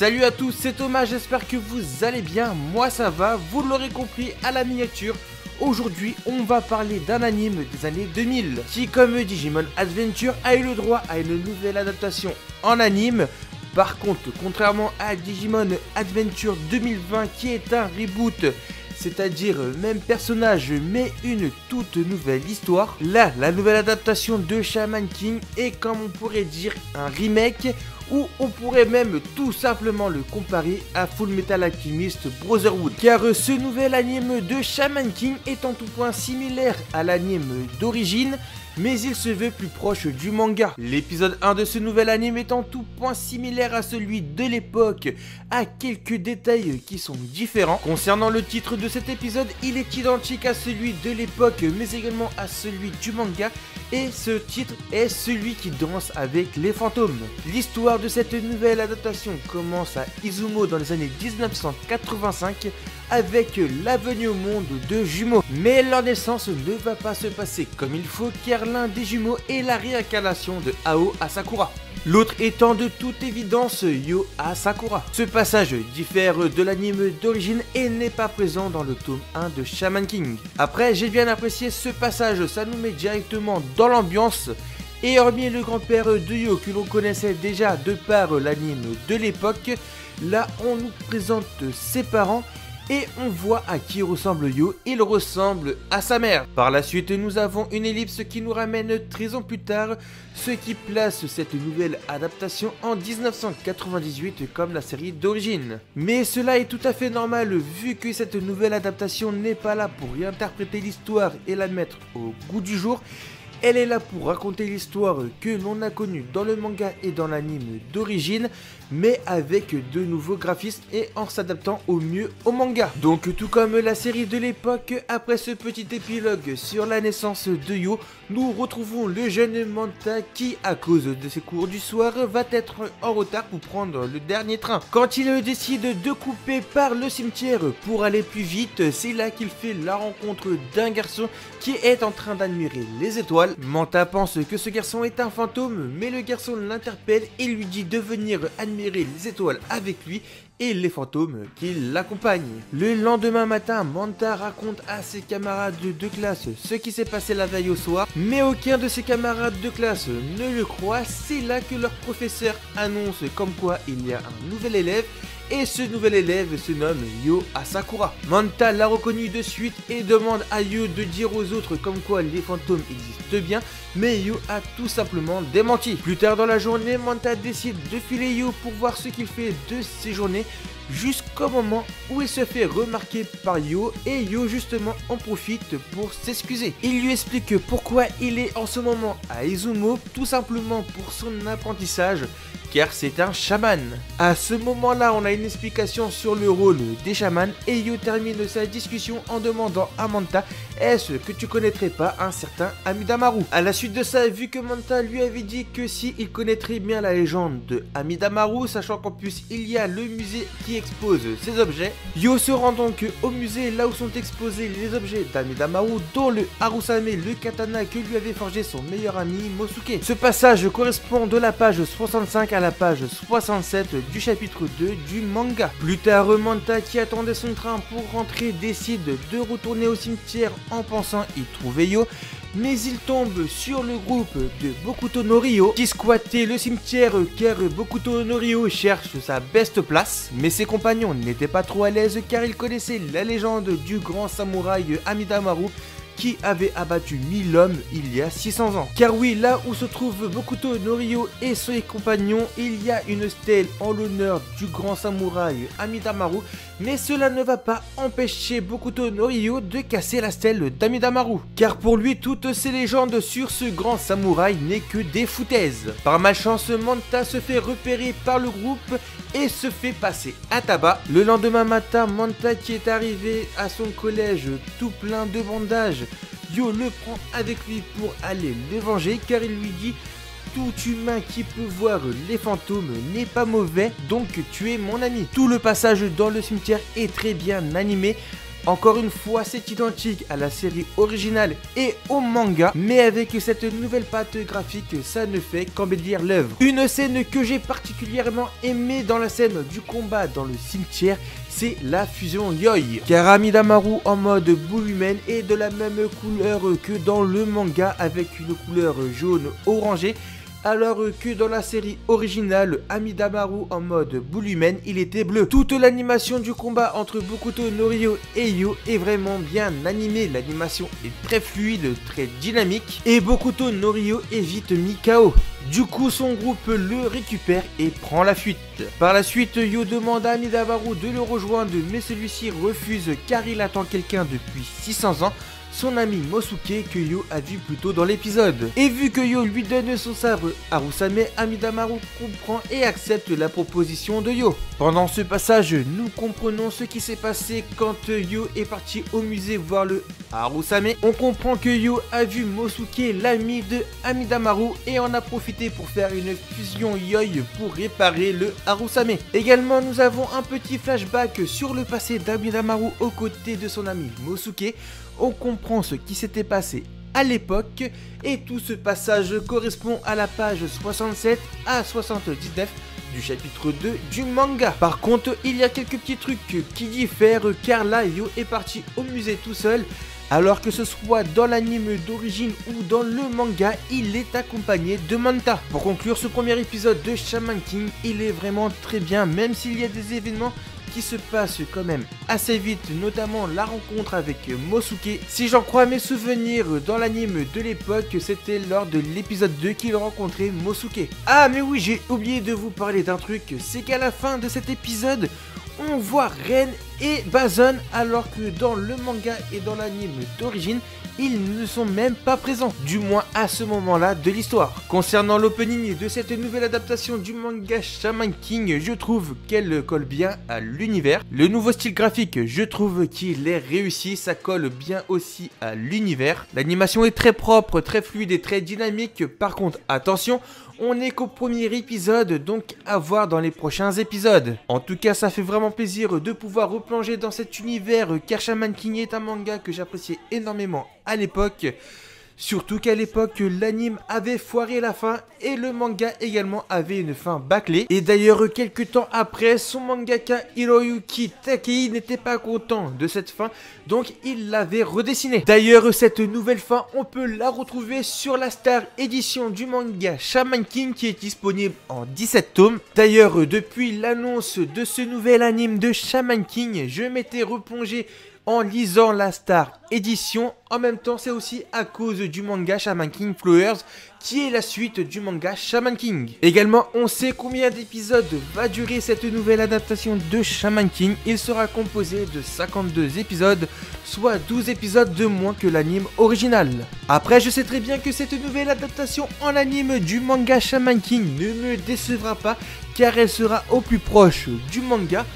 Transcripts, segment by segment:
Salut à tous, c'est Thomas, j'espère que vous allez bien, moi ça va, vous l'aurez compris à la miniature. Aujourd'hui, on va parler d'un anime des années 2000 qui, comme Digimon Adventure, a eu le droit à une nouvelle adaptation en anime. Par contre, contrairement à Digimon Adventure 2020 qui est un reboot, c'est-à-dire même personnage mais une toute nouvelle histoire, là, la nouvelle adaptation de Shaman King est, comme on pourrait dire, un remake, ou on pourrait même tout simplement le comparer à Full Metal Alchemist Brotherhood. Car ce nouvel anime de Shaman King est en tout point similaire à l'anime d'origine, mais il se veut plus proche du manga. L'épisode 1 de ce nouvel anime est en tout point similaire à celui de l'époque, à quelques détails qui sont différents. Concernant le titre de cet épisode, il est identique à celui de l'époque, mais également à celui du manga, et ce titre est celui qui danse avec les fantômes. L'histoire de cette nouvelle adaptation commence à Izumo dans les années 1985 avec la venue au monde de jumeaux. Mais leur naissance ne va pas se passer comme il faut, car l'un des jumeaux est la réincarnation de Ao Asakura, l'autre étant de toute évidence Yo Asakura. Ce passage diffère de l'anime d'origine et n'est pas présent dans le tome 1 de Shaman King. Après, j'ai bien apprécié ce passage, ça nous met directement dans l'ambiance. Et hormis le grand-père de Yo que l'on connaissait déjà de par l'anime de l'époque, là on nous présente ses parents et on voit à qui ressemble Yo. Il ressemble à sa mère. Par la suite, nous avons une ellipse qui nous ramène 13 ans plus tard, ce qui place cette nouvelle adaptation en 1998 comme la série d'origine. Mais cela est tout à fait normal vu que cette nouvelle adaptation n'est pas là pour réinterpréter l'histoire et la mettre au goût du jour. Elle est là pour raconter l'histoire que l'on a connue dans le manga et dans l'anime d'origine, mais avec de nouveaux graphismes et en s'adaptant au mieux au manga. Donc tout comme la série de l'époque, après ce petit épilogue sur la naissance de Yo, nous retrouvons le jeune Manta qui, à cause de ses cours du soir, va être en retard pour prendre le dernier train. Quand il décide de couper par le cimetière pour aller plus vite, c'est là qu'il fait la rencontre d'un garçon qui est en train d'admirer les étoiles. Manta pense que ce garçon est un fantôme, mais le garçon l'interpelle et lui dit de venir admirer les étoiles avec lui et les fantômes qui l'accompagnent. Le lendemain matin, Manta raconte à ses camarades de classe ce qui s'est passé la veille au soir, mais aucun de ses camarades de classe ne le croit. C'est là que leur professeur annonce comme quoi il y a un nouvel élève, et ce nouvel élève se nomme Yo Asakura. Manta l'a reconnu de suite et demande à Yo de dire aux autres comme quoi les fantômes existent bien, mais Yo a tout simplement démenti. Plus tard dans la journée, Manta décide de filer Yo pour voir ce qu'il fait de ses journées, jusqu'au moment où il se fait remarquer par Yo, et Yo justement en profite pour s'excuser. Il lui explique pourquoi il est en ce moment à Izumo, tout simplement pour son apprentissage, car c'est un chaman. À ce moment-là, on a une explication sur le rôle des chamans et Yo termine sa discussion en demandant à Manta: est-ce que tu connaîtrais pas un certain Amidamaru? À la suite de ça, vu que Manta lui avait dit que si il connaîtrait bien la légende de Amidamaru, sachant qu'en plus il y a le musée qui expose ses objets, Yo se rend donc au musée là où sont exposés les objets d'Amidamaru, dont le Harusame, le katana que lui avait forgé son meilleur ami Mosuke. Ce passage correspond de la page 65 à la page 67 du chapitre 2 du manga. Plus tard, Manta, qui attendait son train pour rentrer, décide de retourner au cimetière en pensant y trouver Yo, mais il tombe sur le groupe de Bokuto no Ryo qui squattait le cimetière, car Bokuto no Ryo cherche sa best place. Mais ses compagnons n'étaient pas trop à l'aise car ils connaissaient la légende du grand samouraï Amidamaru qui avait abattu 1000 hommes il y a 600 ans. Car oui, là où se trouve Bokuto no Ryo et ses compagnons, il y a une stèle en l'honneur du grand samouraï Amidamaru, mais cela ne va pas empêcher Bokuto no Ryo de casser la stèle d'Amidamaru, car pour lui, toutes ces légendes sur ce grand samouraï n'est que des foutaises. Par malchance, Manta se fait repérer par le groupe et se fait passer à tabac. Le lendemain matin, Manta, qui est arrivé à son collège tout plein de bandages, Yo le prend avec lui pour aller le venger, car il lui dit: tout humain qui peut voir les fantômes n'est pas mauvais, donc tu es mon ami. Tout le passage dans le cimetière est très bien animé. Encore une fois, c'est identique à la série originale et au manga, mais avec cette nouvelle patte graphique, ça ne fait qu'embellir l'œuvre. Une scène que j'ai particulièrement aimée dans la scène du combat dans le cimetière, c'est la fusion Yoi. Car Amidamaru en mode boule humaine est de la même couleur que dans le manga avec une couleur jaune orangée, alors que dans la série originale, Amidamaru en mode boule humaine, il était bleu. Toute l'animation du combat entre Bokuto no Ryo et Yo est vraiment bien animée. L'animation est très fluide, très dynamique, et Bokuto no Ryo est vite mis KO. Du coup, son groupe le récupère et prend la fuite. Par la suite, Yo demande à Amidamaru de le rejoindre, mais celui-ci refuse car il attend quelqu'un depuis 600 ans. Son ami Mosuke que Yo a vu plus tôt dans l'épisode. Et vu que Yo lui donne son sabre Harusame, Amidamaru comprend et accepte la proposition de Yo. Pendant ce passage, nous comprenons ce qui s'est passé quand Yo est parti au musée voir le Harusame. On comprend que Yo a vu Mosuke, l'ami de Amidamaru, et en a profité pour faire une fusion Yoi pour réparer le Harusame. Également, nous avons un petit flashback sur le passé d'Amidamaru aux côtés de son ami Mosuke. On comprend ce qui s'était passé à l'époque et tout ce passage correspond à la page 67 à 79 du chapitre 2 du manga. Par contre, il y a quelques petits trucs qui diffèrent car là, Yo est parti au musée tout seul, alors que ce soit dans l'anime d'origine ou dans le manga, il est accompagné de Manta. Pour conclure ce premier épisode de Shaman King, il est vraiment très bien, même s'il y a des événements qui se passe quand même assez vite, notamment la rencontre avec Mosuke. Si j'en crois mes souvenirs dans l'anime de l'époque, c'était lors de l'épisode 2 qu'il rencontrait Mosuke. Ah mais oui, j'ai oublié de vous parler d'un truc, c'est qu'à la fin de cet épisode, on voit Ren et Bazon, alors que dans le manga et dans l'anime d'origine, ils ne sont même pas présents, du moins à ce moment-là de l'histoire. Concernant l'opening de cette nouvelle adaptation du manga Shaman King, je trouve qu'elle colle bien à l'univers. Le nouveau style graphique, je trouve qu'il est réussi, ça colle bien aussi à l'univers. L'animation est très propre, très fluide et très dynamique. Par contre, attention, on n'est qu'au premier épisode, donc à voir dans les prochains épisodes. En tout cas, ça fait vraiment plaisir de pouvoir replonger dans cet univers, car Shaman King est un manga que j'appréciais énormément à l'époque. Surtout qu'à l'époque, l'anime avait foiré la fin et le manga également avait une fin bâclée. Et d'ailleurs, quelques temps après, son mangaka Hiroyuki Takei n'était pas content de cette fin, donc il l'avait redessiné. D'ailleurs, cette nouvelle fin, on peut la retrouver sur la Star édition du manga Shaman King qui est disponible en 17 tomes. D'ailleurs, depuis l'annonce de ce nouvel anime de Shaman King, je m'étais replongé en lisant la Star édition. En même temps, c'est aussi à cause du manga Shaman King Flowers qui est la suite du manga Shaman King. Également, on sait combien d'épisodes va durer cette nouvelle adaptation de Shaman King. Il sera composé de 52 épisodes, soit 12 épisodes de moins que l'anime original. Après, je sais très bien que cette nouvelle adaptation en anime du manga Shaman King ne me décevra pas, car elle sera au plus proche du manga.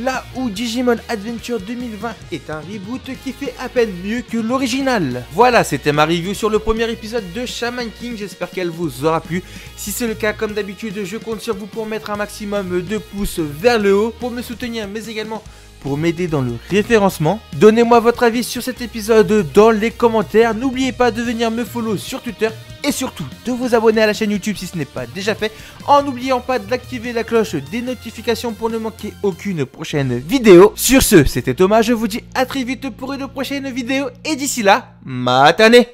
Là où Digimon Adventure 2020 est un reboot qui fait à peine mieux que l'original. Voilà, c'était ma review sur le premier épisode de Shaman King, j'espère qu'elle vous aura plu. Si c'est le cas, comme d'habitude, je compte sur vous pour mettre un maximum de pouces vers le haut, pour me soutenir, mais également pour m'aider dans le référencement. Donnez-moi votre avis sur cet épisode dans les commentaires. N'oubliez pas de venir me follow sur Twitter et surtout de vous abonner à la chaîne YouTube si ce n'est pas déjà fait, en n'oubliant pas d'activer la cloche des notifications pour ne manquer aucune prochaine vidéo. Sur ce, c'était Thomas, je vous dis à très vite pour une prochaine vidéo et d'ici là, matane!